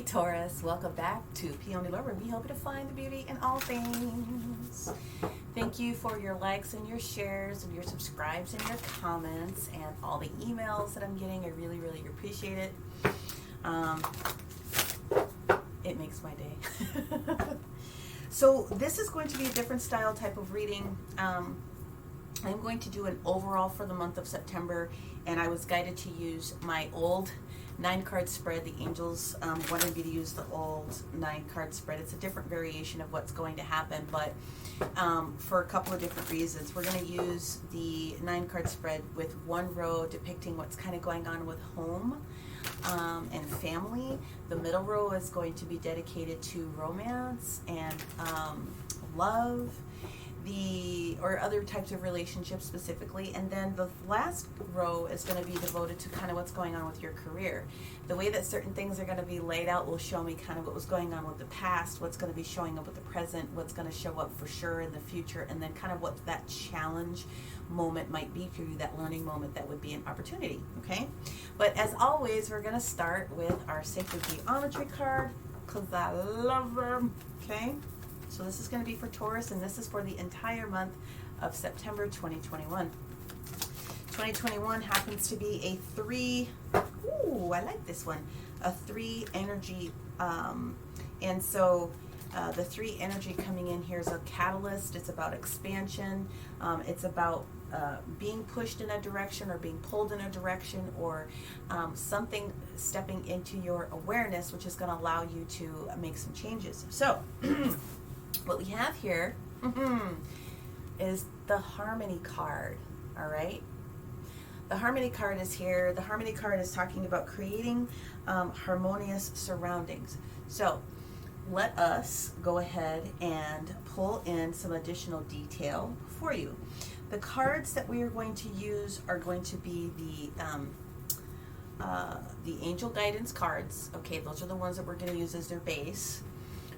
Hey Taurus, welcome back to Peony Lover. We hope to find the beauty in all things. Thank you for your likes and your shares and your subscribes and your comments and all the emails that I'm getting. I really, really appreciate it. It makes my day. So this is going to be a different style type of reading. I'm going to do an overall for the month of September, and I was guided to use my old 9-card spread. The angels wanted me to use the old 9-card spread. It's a different variation of what's going to happen, but for a couple of different reasons. We're going to use the 9-card spread with one row depicting what's kind of going on with home and family. The middle row is going to be dedicated to romance and love, or other types of relationships specifically, and then the last row is going to be devoted to kind of what's going on with your career. The way that certain things are going to be laid out will show me kind of what was going on with the past, what's going to be showing up with the present, what's going to show up for sure in the future, and then kind of what that challenge moment might be for you, that learning moment that would be an opportunity. Okay, but as always, we're going to start with our sacred geometry card because I love them. Okay, so this is going to be for Taurus, and this is for the entire month of September 2021. 2021 happens to be a 3. Ooh, I like this one. A 3 energy. And so the 3 energy coming in here is a catalyst. It's about expansion. It's about being pushed in a direction or being pulled in a direction, or something stepping into your awareness, which is going to allow you to make some changes. So what we have here is the Harmony card. All right, the Harmony card is here. The Harmony card is talking about creating harmonious surroundings. So let us go ahead and pull in some additional detail for you. The cards that we are going to use are going to be the angel guidance cards. Okay, those are the ones that we're going to use as their base.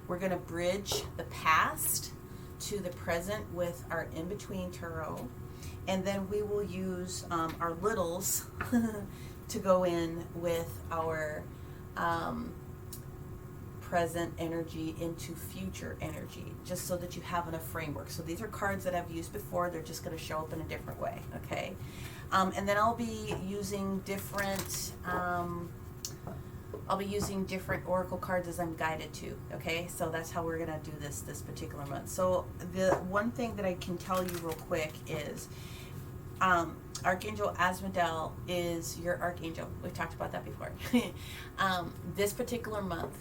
We're going to bridge the past to the present with our in-between tarot. And then we will use our littles to go in with our present energy into future energy, just so that you have enough framework. So these are cards that I've used before. They're just going to show up in a different way. Okay, and then I'll be using different oracle cards as I'm guided to. Okay, so that's how we're gonna do this particular month. So the one thing that I can tell you real quick is Archangel Asmodel is your archangel. We've talked about that before. This particular month,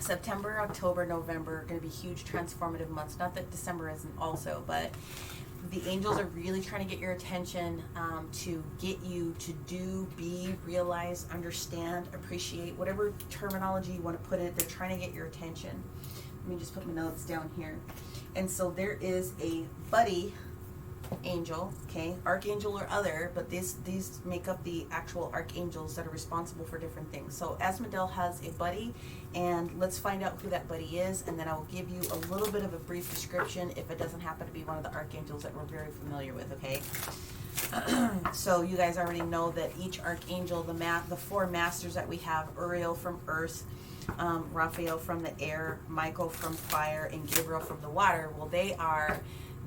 September, October, November, are going to be huge transformative months. Not that December isn't also, but the angels are really trying to get your attention, to get you to do, be, realize, understand, appreciate, whatever terminology you want to put it. They're trying to get your attention. Let me just put my notes down here. And so there is a buddy angel, okay, archangel or other, but these make up the actual archangels that are responsible for different things. So Asmodel has a buddy, and let's find out who that buddy is, and then I will give you a little bit of a brief description if it doesn't happen to be one of the archangels that we're very familiar with. Okay, so you guys already know that each archangel, the 4 masters that we have: Uriel from earth, Raphael from the air, Michael from fire, and Gabriel from the water. Well, they are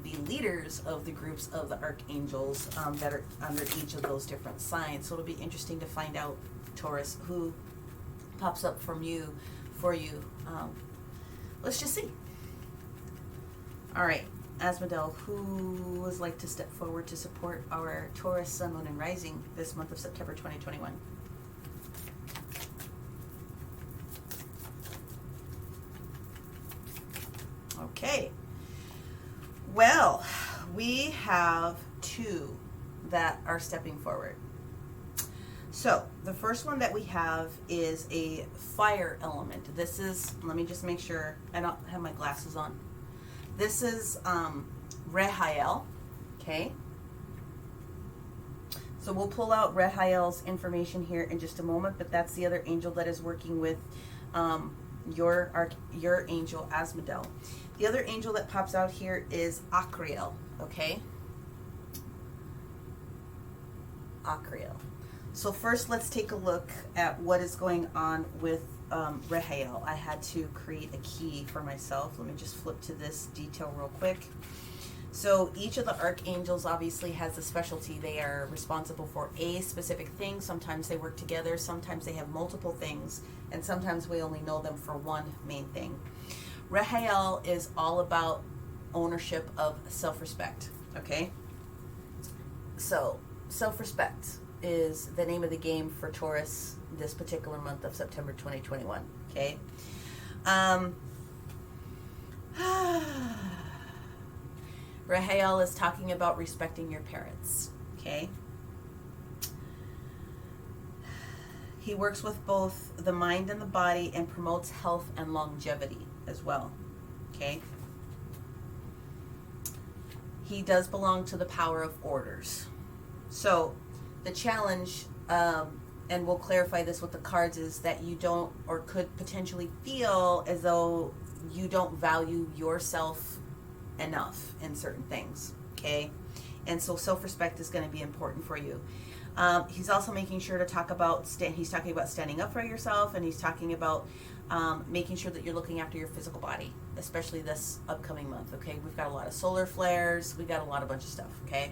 the leaders of the groups of the archangels that are under each of those different signs. So it'll be interesting to find out, Taurus, who pops up for you. Let's just see. All right, Asmodel, who would like to step forward to support our Taurus Sun, Moon, and Rising this month of September 2021? Okay. Well, we have 2 that are stepping forward. So the first one that we have is a fire element. This is, let me just make sure I don't have my glasses on. This is Rahel. Okay. So we'll pull out Rahel's information here in just a moment, but that's the other angel that is working with your angel Asmodel. The other angel that pops out here is Acryla. Okay, Acryla. So first, let's take a look at what is going on with Rahel. I had to create a key for myself. Let me just flip to this detail real quick. So each of the archangels obviously has a specialty. They are responsible for a specific thing. Sometimes they work together. Sometimes they have multiple things. And sometimes we only know them for one main thing. Rahel is all about ownership of self-respect. Okay? So self-respect is the name of the game for Taurus this particular month of September 2021. Okay? Rahel is talking about respecting your parents. Okay? He works with both the mind and the body and promotes health and longevity as well. Okay? He does belong to the power of orders. So the challenge, and we'll clarify this with the cards, is that you don't or could potentially feel as though you don't value yourself enough in certain things. Okay? And so self-respect is going to be important for you. He's also making sure to talk about, he's talking about standing up for yourself, and he's talking about making sure that you're looking after your physical body, especially this upcoming month. Okay? We've got a lot of solar flares. We've got a bunch of stuff. Okay?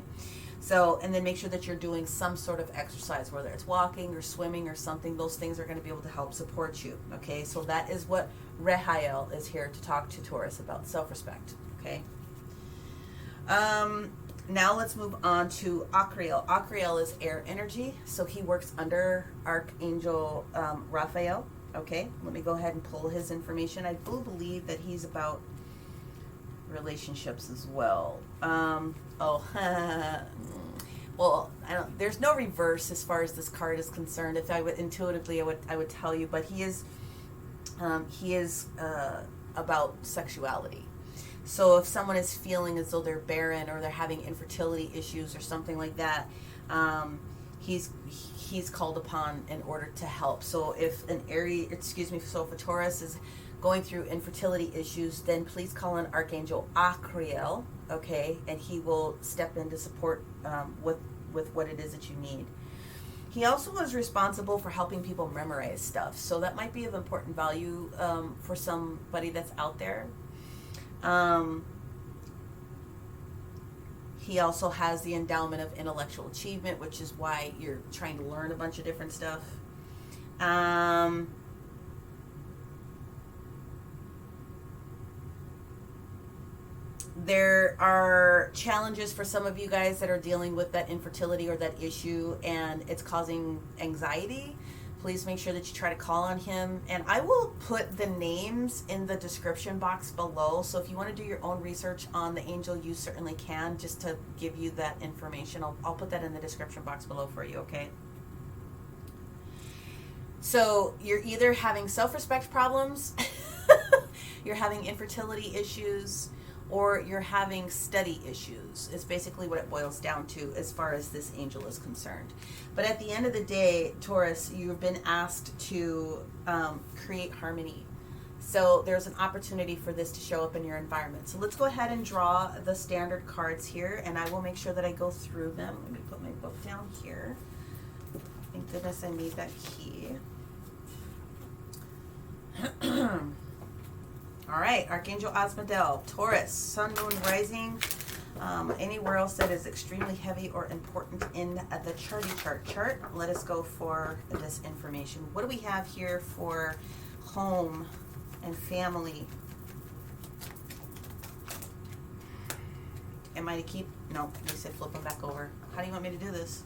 So, and then make sure that you're doing some sort of exercise, whether it's walking or swimming or something. Those things are going to be able to help support you. Okay? So that is what Rahel is here to talk to Taurus about, self-respect. Okay? Now let's move on to Acryla. Acryla is air energy, so he works under Archangel Raphael. Okay, let me go ahead and pull his information. I do believe that he's about relationships as well. Well, there's no reverse as far as this card is concerned. If I would intuitively, I would tell you, but he is about sexuality. So if someone is feeling as though they're barren or they're having infertility issues or something like that, he's called upon in order to help. So if so if a Taurus is going through infertility issues, then please call on Archangel Acryla, okay, and he will step in to support with what it is that you need. He also is responsible for helping people memorize stuff, so that might be of important value for somebody that's out there. He also has the endowment of intellectual achievement, which is why you're trying to learn a bunch of different stuff. There are challenges for some of you guys that are dealing with that infertility or that issue, and it's causing anxiety. Please make sure that you try to call on him. And I will put the names in the description box below. So if you want to do your own research on the angel, you certainly can, just to give you that information. I'll put that in the description box below for you, okay? So you're either having self-respect problems, you're having infertility issues, or you're having study issues. It's basically what it boils down to as far as this angel is concerned. But at the end of the day, Taurus, you've been asked to create harmony. So there's an opportunity for this to show up in your environment. So let's go ahead and draw the standard cards here, and I will make sure that I go through them. Let me put my book down here. Thank goodness I made that key. All right, Archangel Asmodel, Taurus, Sun, Moon, Rising, anywhere else that is extremely heavy or important in the chart. Let us go for this information. What do we have here for home and family? Am I to keep? No, they said flip them back over. How do you want me to do this?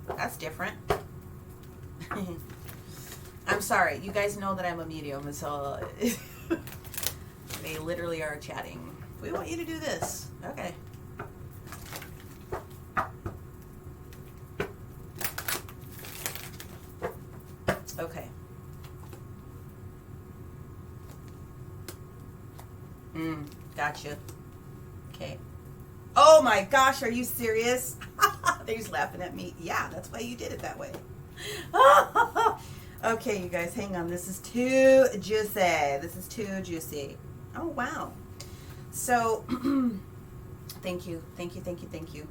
That's different. I'm sorry. You guys know that I'm a medium, so they literally are chatting. We want you to do this. Okay. Okay. Gotcha. Okay. Oh my gosh, are you serious? They're just laughing at me. Yeah, that's why you did it that way. Okay, you guys, hang on. This is too juicy. Oh, wow. So, Thank you. Thank you. Thank you. Thank you.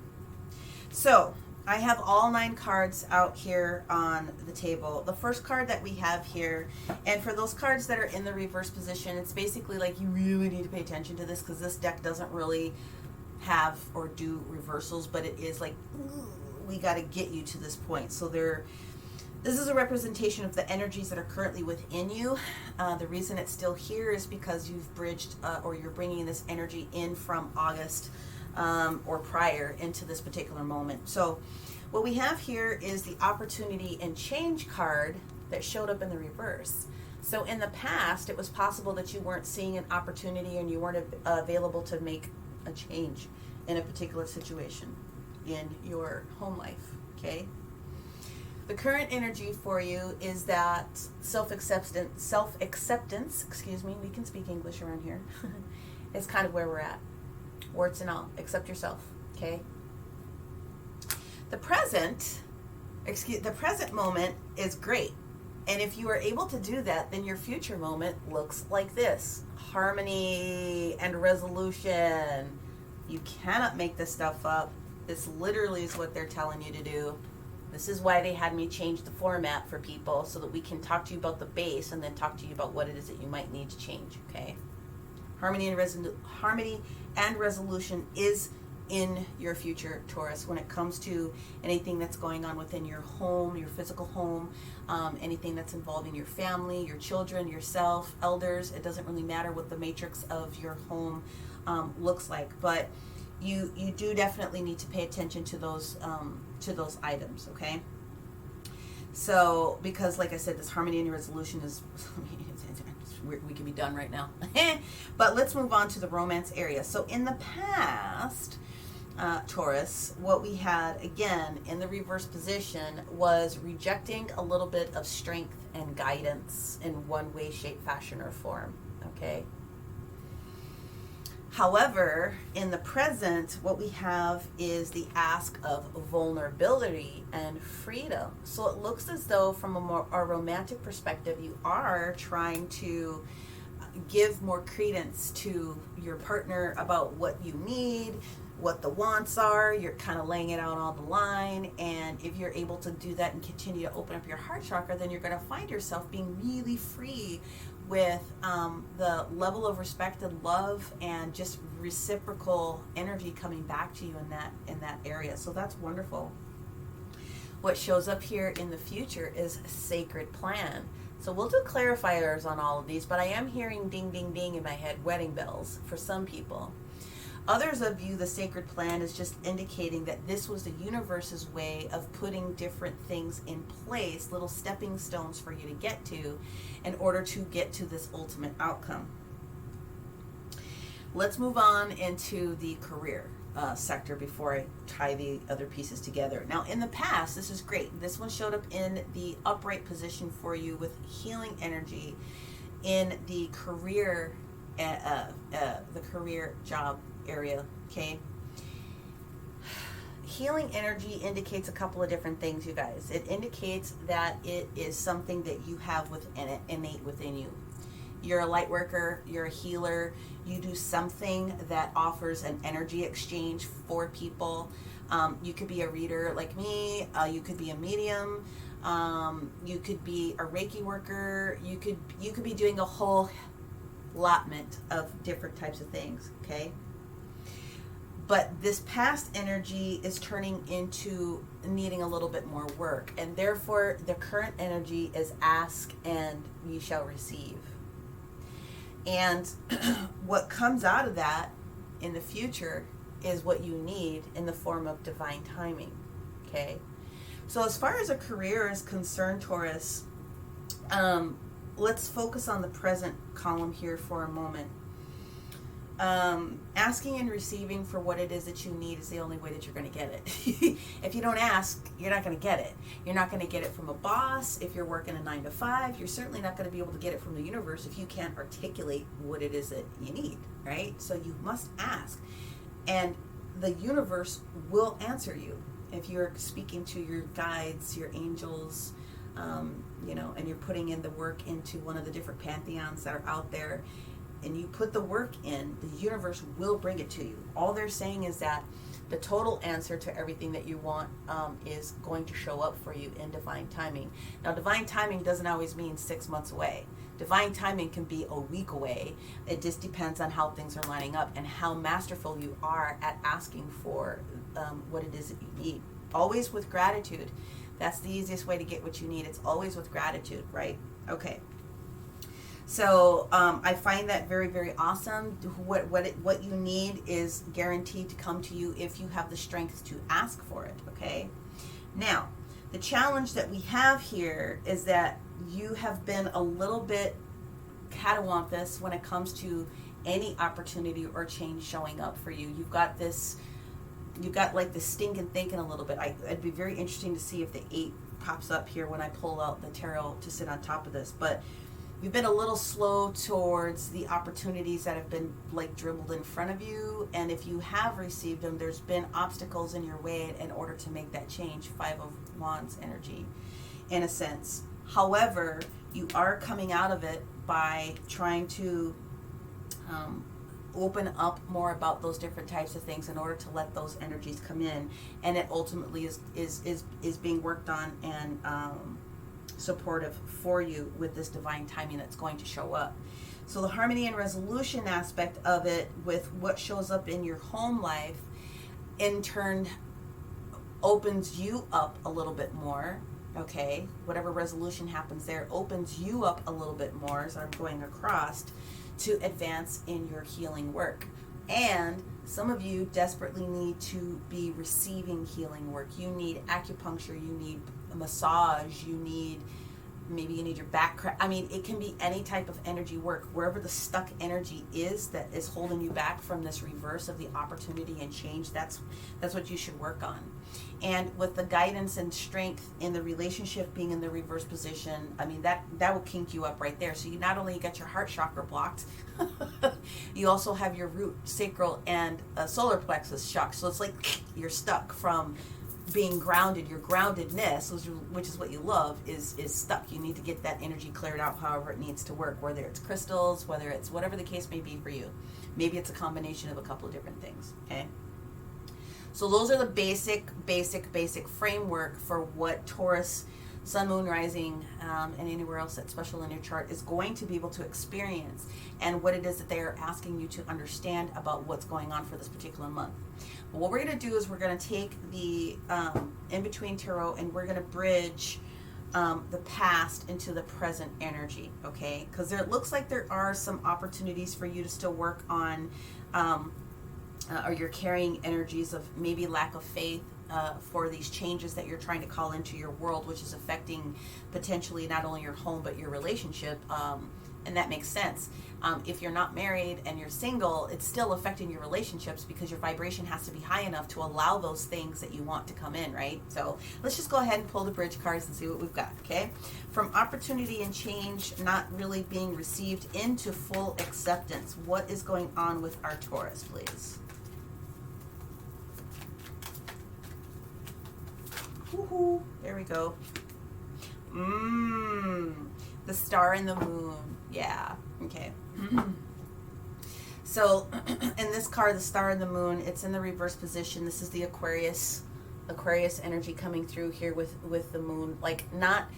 So I have all 9 cards out here on the table. The first card that we have here, and for those cards that are in the reverse position, it's basically like you really need to pay attention to this because this deck doesn't really have or do reversals, but it is like, we got to get you to this point. So this is a representation of the energies that are currently within you. The reason it's still here is because you've bridged or you're bringing this energy in from August or prior into this particular moment. So what we have here is the opportunity and change card that showed up in the reverse. So in the past, it was possible that you weren't seeing an opportunity and you weren't available to make a change in a particular situation in your home life, okay? The current energy for you is that self-acceptance, excuse me, we can speak English around here, is kind of where we're at. Warts and all, accept yourself, okay? The present moment is great. And if you are able to do that, then your future moment looks like this. Harmony and resolution. You cannot make this stuff up. This literally is what they're telling you to do. This is why they had me change the format for people so that we can talk to you about the base and then talk to you about what it is that you might need to change, okay? Harmony and resolution is in your future, Taurus, when it comes to anything that's going on within your home, your physical home, anything that's involving your family, your children, yourself, elders. It doesn't really matter what the matrix of your home looks like, but you do definitely need to pay attention to those items, okay? So, because like I said, this harmony and resolution is, we can be done right now. But let's move on to the romance area. So in the past, Taurus, what we had, again, in the reverse position was rejecting a little bit of strength and guidance in one way, shape, fashion, or form, okay? However, in the present, what we have is the ask of vulnerability and freedom. So it looks as though from a romantic perspective, you are trying to give more credence to your partner about what you need, what the wants are. You're kind of laying it out on the line. And if you're able to do that and continue to open up your heart chakra, then you're going to find yourself being really free with the level of respect and love and just reciprocal energy coming back to you in that area. So that's wonderful. What shows up here in the future is sacred plan. So we'll do clarifiers on all of these, but I am hearing ding, ding, ding in my head, wedding bells for some people. Others of you, the sacred plan is just indicating that this was the universe's way of putting different things in place, little stepping stones for you to get to in order to get to this ultimate outcome. Let's move on into the career sector before I tie the other pieces together. Now, in the past, this is great. This one showed up in the upright position for you with healing energy in the career, the career job area, okay? Healing energy indicates a couple of different things, you guys. It indicates that it is something that you have within it, innate within you. You're a light worker, you're a healer, you do something that offers an energy exchange for people. You could be a reader like me, you could be a medium, you could be a Reiki worker, you could be doing a whole allotment of different types of things, okay? But this past energy is turning into needing a little bit more work. And therefore, the current energy is ask and ye shall receive. And what comes out of that in the future is what you need in the form of divine timing, okay? So as far as a career is concerned, Taurus, let's focus on the present column here for a moment. Asking and receiving for what it is that you need is the only way that you're going to get it. If you don't ask, you're not going to get it. You're not going to get it from a boss. If you're working a 9-to-5, you're certainly not going to be able to get it from the universe if you can't articulate what it is that you need, right? So you must ask. And the universe will answer you if you're speaking to your guides, your angels, and you're putting in the work into one of the different pantheons that are out there. and you put the work in, the universe will bring it to you. All they're saying is that the total answer to everything that you want is going to show up for you in divine timing. Now, divine timing doesn't always mean 6 months away. Divine timing can be a week away. It just depends on how things are lining up and how masterful you are at asking for what it is that you need. Always with gratitude. That's the easiest way to get what you need. It's always with gratitude, right? Okay. So I find that very, very awesome. What you need is guaranteed to come to you if you have the strength to ask for it, okay? Now, the challenge that we have here is that you have been a little bit catawampus when it comes to any opportunity or change showing up for you. You've got like this stinking thinking a little bit. It'd be very interesting to see if the 8 pops up here when I pull out the tarot to sit on top of this. But you've been a little slow towards the opportunities that have been like dribbled in front of you. And if you have received them, there's been obstacles in your way in order to make that change. 5 of Wands energy, in a sense. However, you are coming out of it by trying to open up more about those different types of things in order to let those energies come in, and it ultimately is being worked on and supportive for you with this divine timing that's going to show up. So the harmony and resolution aspect of it with what shows up in your home life in turn opens you up a little bit more. Okay, whatever resolution happens there opens you up a little bit more as I'm going across to advance in your healing work. And some of you desperately need to be receiving healing work. You need acupuncture, you need a massage, maybe you need your back crack. I mean, it can be any type of energy work. Wherever the stuck energy is that is holding you back from this reverse of the opportunity and change, that's what you should work on. And with the guidance and strength in the relationship being in the reverse position, I mean, that will kink you up right there. So you not only get your heart chakra blocked, you also have your root, sacral, and solar plexus shocked. So it's like you're stuck from being grounded. Your groundedness, which is what you love, is stuck. You need to get that energy cleared out however it needs to work, whether it's crystals, whether it's whatever the case may be for you. Maybe it's a combination of a couple of different things, okay? So those are the basic framework for what Taurus, Sun, Moon, Rising, and anywhere else that's special in your chart is going to be able to experience, and what it is that they are asking you to understand about what's going on for this particular month. But what we're going to do is we're going to take the in-between tarot and we're going to bridge the past into the present energy, okay? Because it looks like there are some opportunities for you to still work on or you're carrying energies of maybe lack of faith for these changes that you're trying to call into your world, which is affecting potentially not only your home but your relationship, and that makes sense. If you're not married and you're single, it's still affecting your relationships because your vibration has to be high enough to allow those things that you want to come in, right? So let's just go ahead and pull the bridge cards and see what we've got, okay? From opportunity and change not really being received into full acceptance, what is going on with our Taurus, please? Woohoo! There we go. The star and the moon. Yeah. Okay. So, in this card, the star and the moon, it's in the reverse position. This is the Aquarius energy coming through here with the moon. Like, not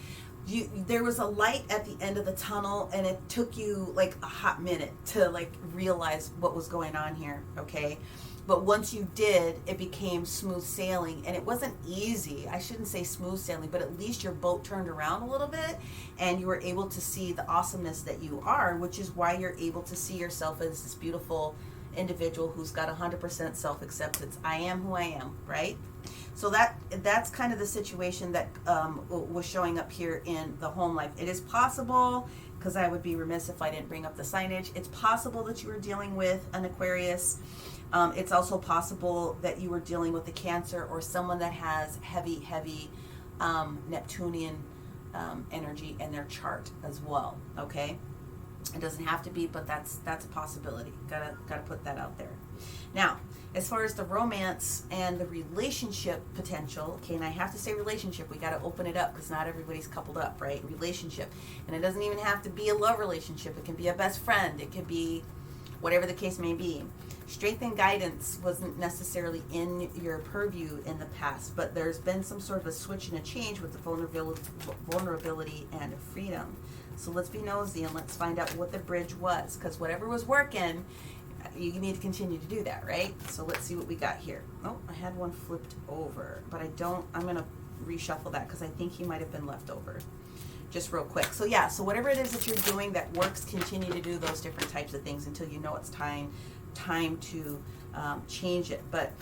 you. There was a light at the end of the tunnel, and it took you like a hot minute to like realize what was going on here. Okay. But once you did, it became smooth sailing, and it wasn't easy. I shouldn't say smooth sailing, but at least your boat turned around a little bit and you were able to see the awesomeness that you are, which is why you're able to see yourself as this beautiful individual who's got 100% self-acceptance. I am who I am, right? So that's kind of the situation that was showing up here in the home life. It is possible, because I would be remiss if I didn't bring up the signage, it's possible that you were dealing with an Aquarius. It's also possible that you were dealing with a Cancer or someone that has heavy Neptunian energy in their chart as well. Okay, it doesn't have to be, but that's a possibility. Gotta put that out there. Now, as far as the romance and the relationship potential, okay, and I have to say relationship, we got to open it up because not everybody's coupled up, right? Relationship. And it doesn't even have to be a love relationship. It can be a best friend. It could be whatever the case may be. Strength and guidance wasn't necessarily in your purview in the past, but there's been some sort of a switch and a change with the vulnerability and freedom. So let's be nosy and let's find out what the bridge was, because whatever was working, you need to continue to do that, right? So let's see what we got here. Oh, I had one flipped over, but I'm going to reshuffle that because I think he might have been left over. Just real quick. So yeah, so whatever it is that you're doing that works, continue to do those different types of things until you know it's time to change it. But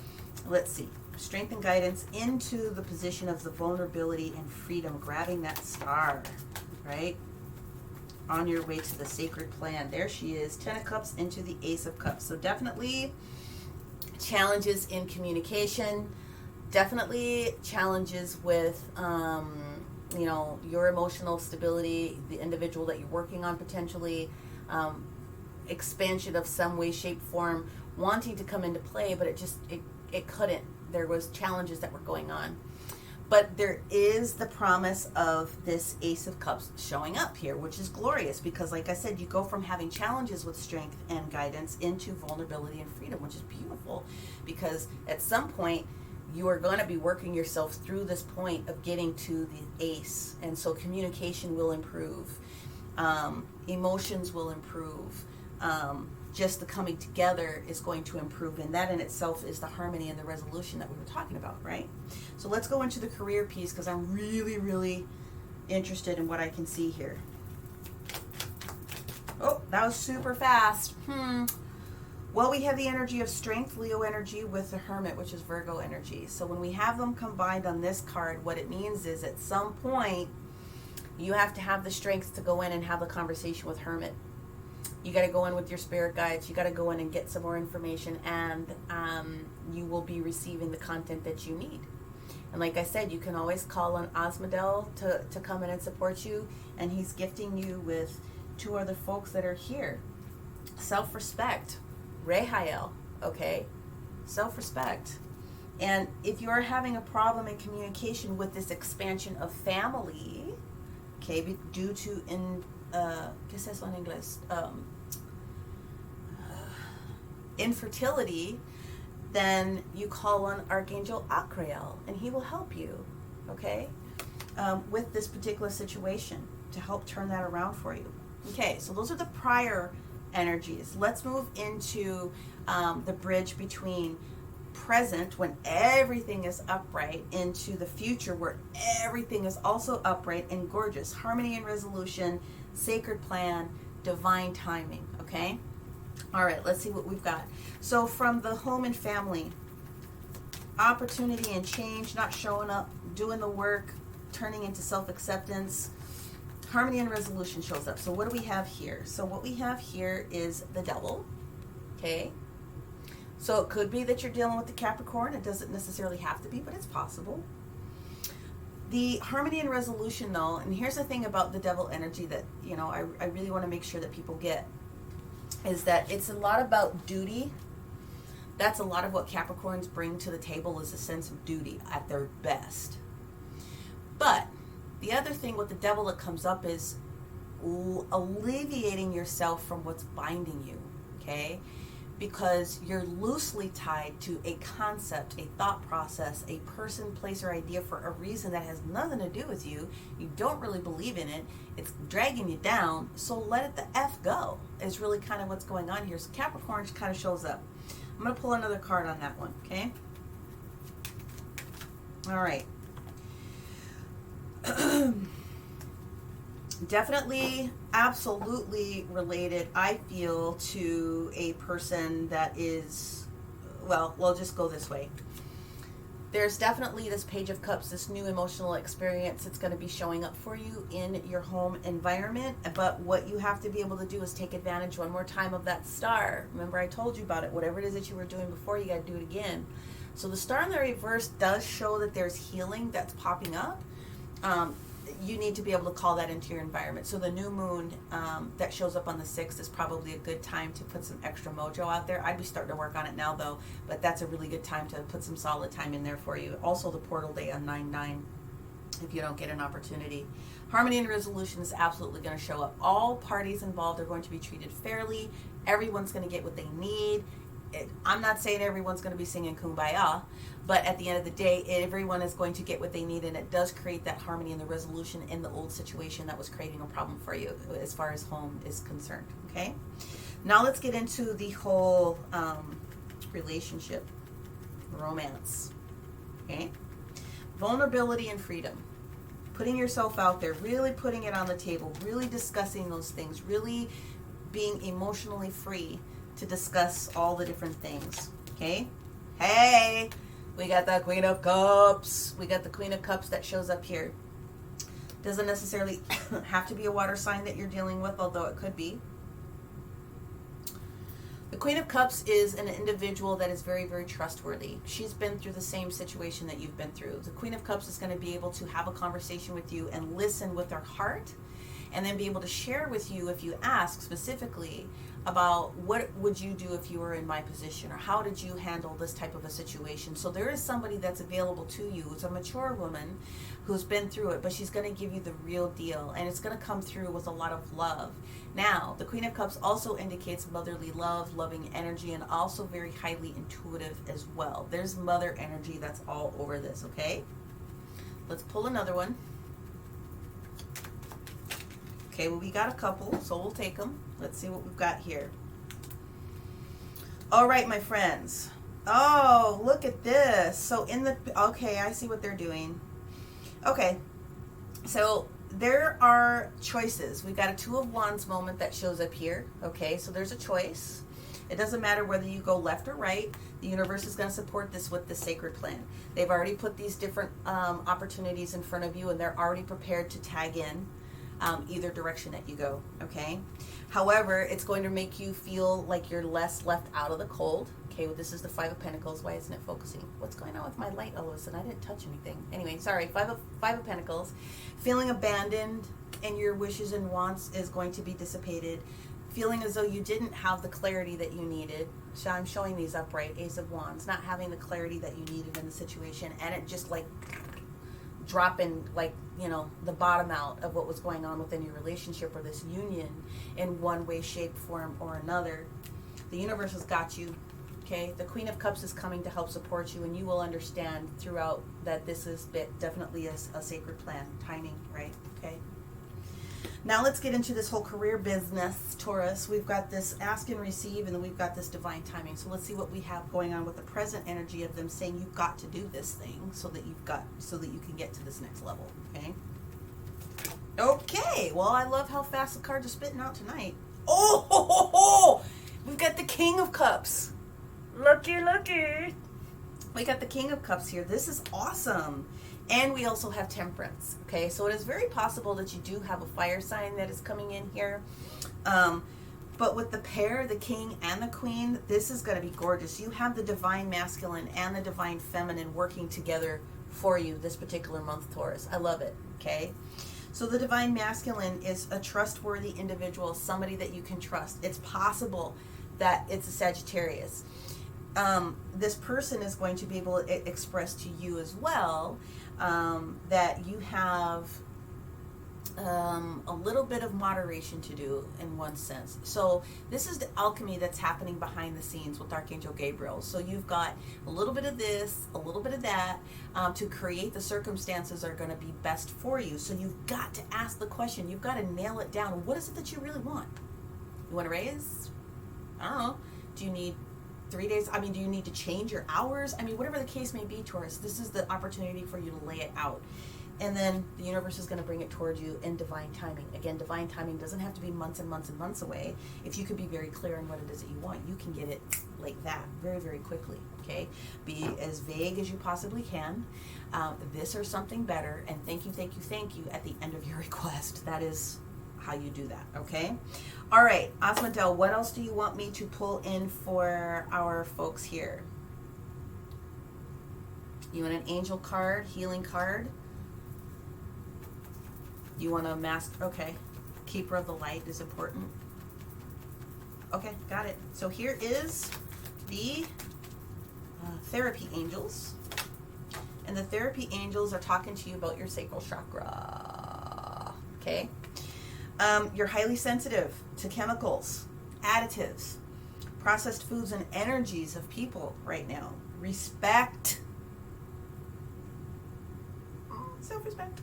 let's see. Strength and guidance into the position of the vulnerability and freedom, grabbing that star, right? On your way to the sacred plan. There she is. 10 of Cups into the Ace of Cups. So definitely challenges in communication. Definitely challenges with, your emotional stability, the individual that you're working on potentially, expansion of some way, shape, form, wanting to come into play, but it couldn't. There was challenges that were going on. But there is the promise of this Ace of Cups showing up here, which is glorious because, like I said, you go from having challenges with strength and guidance into vulnerability and freedom, which is beautiful because at some point you are going to be working yourself through this point of getting to the Ace. And so communication will improve. Emotions will improve. Just the coming together is going to improve, and that in itself is the harmony and the resolution that we were talking about, right? So let's go into the career piece because I'm really, really interested in what I can see here. Oh, that was super fast. Well, we have the energy of strength, Leo energy, with the Hermit, which is Virgo energy. So when we have them combined on this card, what it means is at some point you have to have the strength to go in and have the conversation with Hermit. You got to go in with your spirit guides. You got to go in and get some more information, and you will be receiving the content that you need. And like I said, you can always call on Osmodel to come in and support you, and he's gifting you with 2 other folks that are here. Self-respect, Rahel, okay? Self-respect. And if you're having a problem in communication with this expansion of family, okay, due to ¿qué es eso en inglés? Infertility, then you call on Archangel Acryla, and he will help you, okay, with this particular situation to help turn that around for you. Okay, so those are the prior energies. Let's move into the bridge between present, when everything is upright, into the future where everything is also upright and gorgeous. Harmony and resolution, sacred plan, divine timing, okay? All right, let's see what we've got. So from the home and family, opportunity and change, not showing up, doing the work, turning into self-acceptance, harmony and resolution shows up. So what do we have here? So what we have here is the Devil, okay? So it could be that you're dealing with the Capricorn. It doesn't necessarily have to be, but it's possible. The harmony and resolution, though, and here's the thing about the Devil energy that, I really want to make sure that people get, is that it's a lot about duty. That's a lot of what Capricorns bring to the table, is a sense of duty at their best. But the other thing with the Devil that comes up is alleviating yourself from what's binding you, okay? Because you're loosely tied to a concept, a thought process, a person, place, or idea for a reason that has nothing to do with you. You don't really believe in it. It's dragging you down. So let it the F go is really kind of what's going on here. So Capricorn kind of shows up. I'm going to pull another card on that one, okay? All right. Definitely, absolutely related, I feel, to a person that is, well, we'll just go this way. There's definitely this Page of Cups, this new emotional experience that's going to be showing up for you in your home environment. But what you have to be able to do is take advantage one more time of that star. Remember, I told you about it. Whatever it is that you were doing before, you got to do it again. So the star in the reverse does show that there's healing that's popping up. you need to be able to call that into your environment. So the new moon that shows up on the 6th is probably a good time to put some extra mojo out there. I'd be starting to work on it now though, but that's a really good time to put some solid time in there for you. Also the portal day on 9/9 if you don't get an opportunity. Harmony and resolution is absolutely going to show up. All parties involved are going to be treated fairly. Everyone's going to get what they need. I'm not saying everyone's going to be singing Kumbaya, but at the end of the day, everyone is going to get what they need, and it does create that harmony and the resolution in the old situation that was creating a problem for you as far as home is concerned, okay? Now let's get into the whole relationship, romance, okay? Vulnerability and freedom. Putting yourself out there, really putting it on the table, really discussing those things, really being emotionally free to discuss all the different things, okay? Hey, we got the Queen of Cups. We got the Queen of Cups that shows up here. Doesn't necessarily have to be a water sign that you're dealing with, although it could be. The Queen of Cups is an individual that is very, very trustworthy. She's been through the same situation that you've been through. The Queen of Cups is going to be able to have a conversation with you and listen with her heart, and then be able to share with you if you ask specifically about what would you do if you were in my position, or how did you handle this type of a situation. So there is somebody that's available to you. It's a mature woman who's been through it, but she's going to give you the real deal, and it's going to come through with a lot of love. Now, the Queen of Cups also indicates motherly love, loving energy, and also very highly intuitive as well. There's mother energy that's all over this, okay? Let's pull another one. Okay, well, we got a couple, so we'll take them. Let's see what we've got here. All right, my friends. Oh, look at this. So okay, I see what they're doing. Okay, so there are choices. We've got a Two of Wands moment that shows up here. Okay, so there's a choice. It doesn't matter whether you go left or right. The universe is going to support this with the sacred plan. They've already put these different opportunities in front of you, and they're already prepared to tag in either direction that you go, okay? However, it's going to make you feel like you're less left out of the cold. Okay, well, this is the Five of Pentacles. Why isn't it focusing? What's going on with my light all of a sudden? I didn't touch anything. Anyway, sorry, Five of Pentacles. Feeling abandoned and your wishes and wants is going to be dissipated. Feeling as though you didn't have the clarity that you needed. So I'm showing these upright. Ace of Wands. Not having the clarity that you needed in the situation, and it just like dropping, like, you know, the bottom out of what was going on within your relationship or this union in one way, shape, form, or another. The universe has got you, okay? The Queen of Cups is coming to help support you, and you will understand throughout that this is definitely a sacred plan, timing, right? Okay. Now let's get into this whole career business, Taurus. We've got this ask and receive, and then we've got this divine timing. So let's see what we have going on with the present energy of them saying you've got to do this thing so that you can get to this next level. Okay. Okay. Well, I love how fast the cards are spitting out tonight. Oh, we've got the King of Cups. Looky, looky. We got the King of Cups here. This is awesome. And we also have Temperance, okay? So it is very possible that you do have a fire sign that is coming in here. But with the pair, the King and the Queen, this is going to be gorgeous. You have the Divine Masculine and the Divine Feminine working together for you this particular month, Taurus. I love it, okay? So the Divine Masculine is a trustworthy individual, somebody that you can trust. It's possible that it's a Sagittarius. This person is going to be able to express to you as well that you have a little bit of moderation to do in one sense. So this is the alchemy that's happening behind the scenes with Archangel Gabriel. So you've got a little bit of this, a little bit of that, to create the circumstances are going to be best for you. So you've got to ask the question. You've got to nail it down. What is it that you really want? You want to raise? I don't know. Do you need 3 days? I mean, do you need to change your hours? I mean, whatever the case may be, Taurus, this is the opportunity for you to lay it out. And then the universe is going to bring it toward you in divine timing. Again, divine timing doesn't have to be months and months and months away. If you could be very clear on what it is that you want, you can get it like that very, very quickly, okay? Be as vague as you possibly can. This or something better, and thank you, thank you, thank you at the end of your request. That is how you do that, okay? All right, Asmodel, what else do you want me to pull in for our folks here? You want an angel card, healing card? You want to mask, okay. Keeper of the light is important. Okay, got it. So here is the therapy angels. And the therapy angels are talking to you about your sacral chakra. Okay? You're highly sensitive to chemicals, additives, processed foods, and energies of people right now. Respect. Self-respect.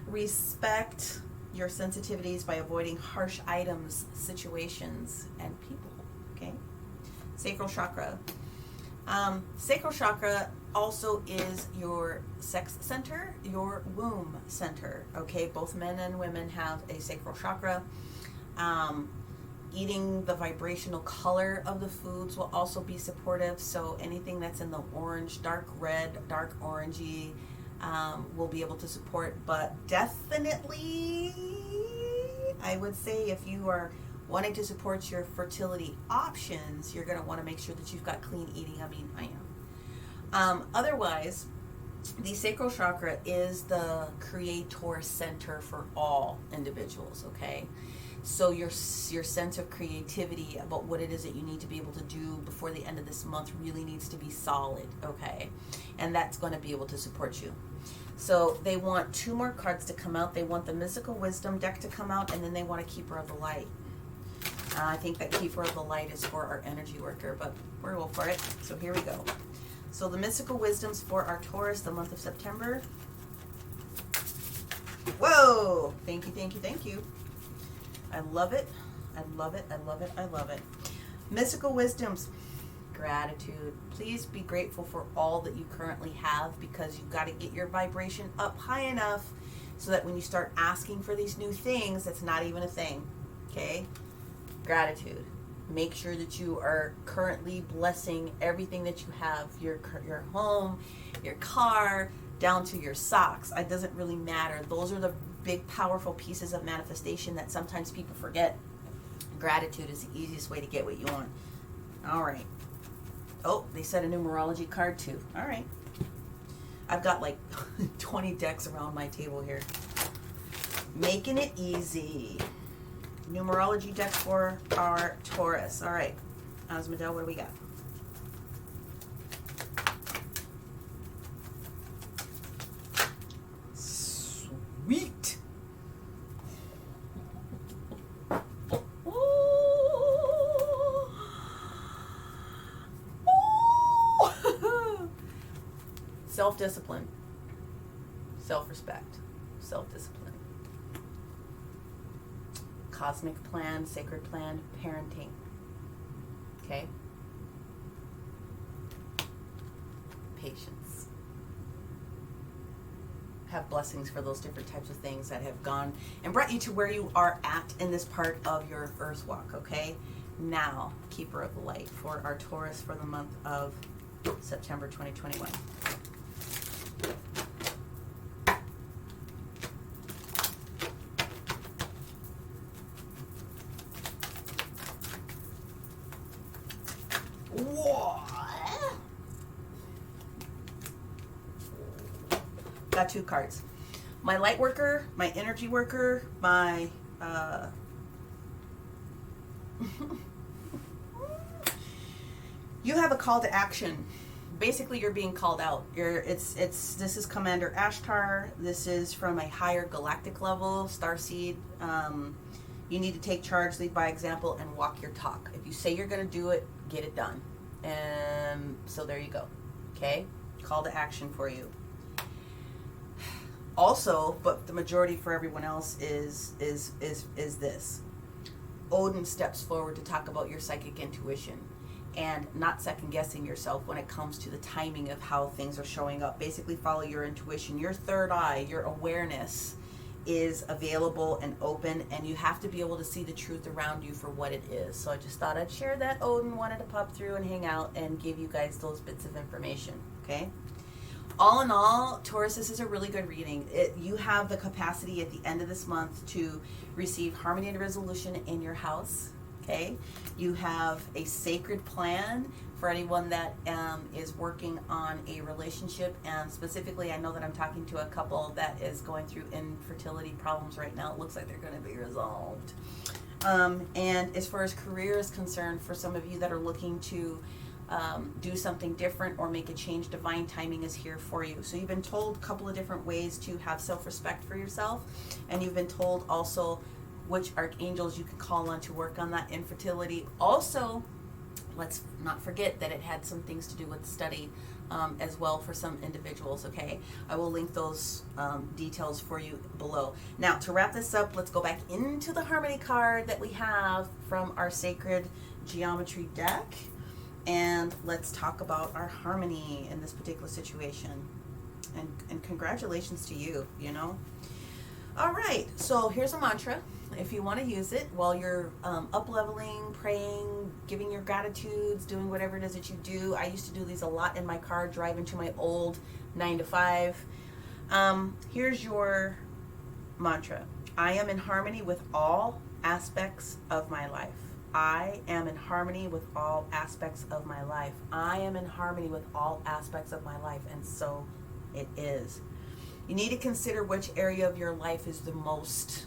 Respect your sensitivities by avoiding harsh items, situations, and people. Okay? Sacral chakra. Sacral chakra also is your sex center, your womb center. Okay? Both men and women have a sacral chakra. Eating the vibrational color of the foods will also be supportive. So anything that's in the orange, dark red, dark orangey, will be able to support. But definitely, I would say if you are wanting to support your fertility options, you're going to want to make sure that you've got clean eating. I mean, I am. Otherwise, the sacral chakra is the creator center for all individuals, okay? So your sense of creativity about what it is that you need to be able to do before the end of this month really needs to be solid, okay? And that's going to be able to support you. So they want 2 more cards to come out. They want the Mystical Wisdom deck to come out, and then they want a Keeper of the Light. I think that Keeper of the Light is for our energy worker, but we're all for it. So here we go. So the Mystical Wisdoms for our Taurus, the month of September. Whoa! Thank you, thank you, thank you. I love it. I love it. I love it. I love it. Mystical Wisdoms. Gratitude. Please be grateful for all that you currently have, because you've got to get your vibration up high enough so that when you start asking for these new things, it's not even a thing. Okay? Gratitude. Make sure that you are currently blessing everything that you have. Your home, your car, down to your socks. It doesn't really matter. Those are the big, powerful pieces of manifestation that sometimes people forget. Gratitude is the easiest way to get what you want. All right. Oh, they said a numerology card too. All right. I've got like 20 decks around my table here. Making it easy. Numerology deck for our Taurus. All right. Osmodel, what do we got? Sweet. Self-discipline, self-respect, self-discipline, cosmic plan, sacred plan, parenting, okay? Patience. Have blessings for those different types of things that have gone and brought you to where you are at in this part of your earth walk, okay? Now, Keeper of the Light for our Taurus for the month of September 2021. Got 2 cards. My light worker, my energy worker, my you have a call to action. Basically, you're being called out. This is Commander Ashtar. This is from a higher galactic level, starseed. You need to take charge, lead by example, and walk your talk. If you say you're going to do it, get it done. And so there you go. Okay? Call to action for you. Also, but the majority for everyone else is this. Odin steps forward to talk about your psychic intuition and not second guessing yourself when it comes to the timing of how things are showing up. Basically follow your intuition. Your third eye, your awareness is available and open, and you have to be able to see the truth around you for what it is. So I just thought I'd share that. Odin wanted to pop through and hang out and give you guys those bits of information. Okay? All in all, Taurus, this is a really good reading. You have the capacity at the end of this month to receive harmony and resolution in your house, okay? You have a sacred plan for anyone that is working on a relationship, and specifically, I know that I'm talking to a couple that is going through infertility problems right now. It looks like they're going to be resolved. And as far as career is concerned, for some of you that are looking to do something different or make a change, divine timing is here for you. So you've been told a couple of different ways to have self-respect for yourself, and you've been told also which archangels you can call on to work on that infertility. Also, let's not forget that it had some things to do with the study as well for some individuals, okay? I will link those details for you below. Now, to wrap this up, let's go back into the Harmony card that we have from our Sacred Geometry deck, and let's talk about our harmony in this particular situation. And congratulations to you, you know? All right, so here's a mantra. If you want to use it while you're up-leveling, praying, giving your gratitudes, doing whatever it is that you do. I used to do these a lot in my car, driving to my old 9-to-5. Here's your mantra. I am in harmony with all aspects of my life. I am in harmony with all aspects of my life. I am in harmony with all aspects of my life, and so it is. You need to consider which area of your life is the most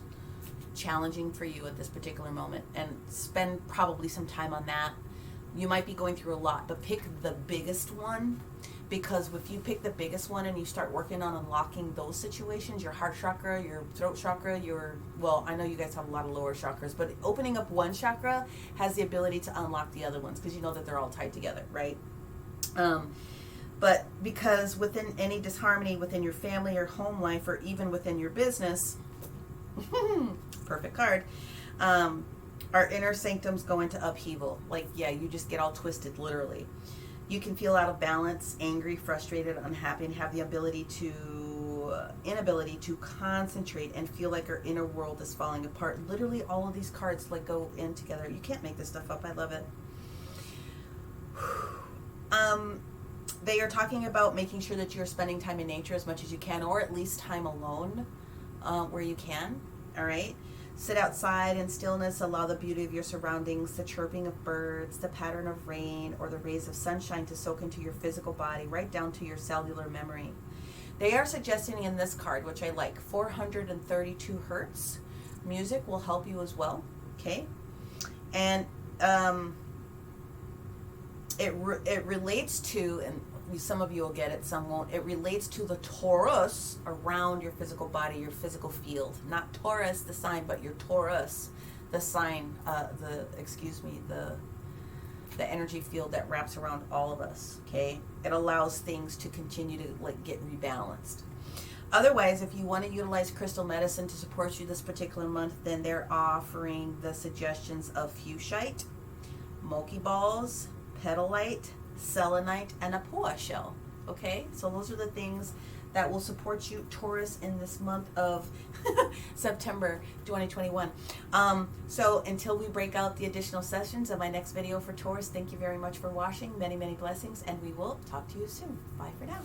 challenging for you at this particular moment, and spend probably some time on that. You might be going through a lot, but pick the biggest one, because if you pick the biggest one and you start working on unlocking those situations, your heart chakra, your throat chakra, well, I know you guys have a lot of lower chakras, but opening up one chakra has the ability to unlock the other ones, because you know that they're all tied together, right? But because within any disharmony within your family or home life, or even within your business, perfect card, our inner sanctums go into upheaval. Like, yeah, you just get all twisted, literally. You can feel out of balance, angry, frustrated, unhappy, and have the inability to concentrate, and feel like our inner world is falling apart. Literally, all of these cards like go in together. You can't make this stuff up. I love it. They are talking about making sure that you're spending time in nature as much as you can, or at least time alone where you can. All right. Sit outside in stillness, allow the beauty of your surroundings, the chirping of birds, the pattern of rain, or the rays of sunshine to soak into your physical body, right down to your cellular memory. They are suggesting in this card, which I like, 432 hertz. Music will help you as well, okay? And it relates to, and some of you will get it, some won't. It relates to the Taurus around your physical body, your physical field. Not Taurus, the sign, but your Taurus, the sign, the energy field that wraps around all of us, okay? It allows things to continue to like get rebalanced. Otherwise, if you want to utilize crystal medicine to support you this particular month, then they're offering the suggestions of fuchsite, mochi balls, pedalite, selenite, and a poa shell. Okay, so those are the things that will support you, Taurus, in this month of September 2021. So until we break out the additional sessions of my next video for Taurus, thank you very much for watching. Many, many blessings, and we will talk to you soon. Bye for now.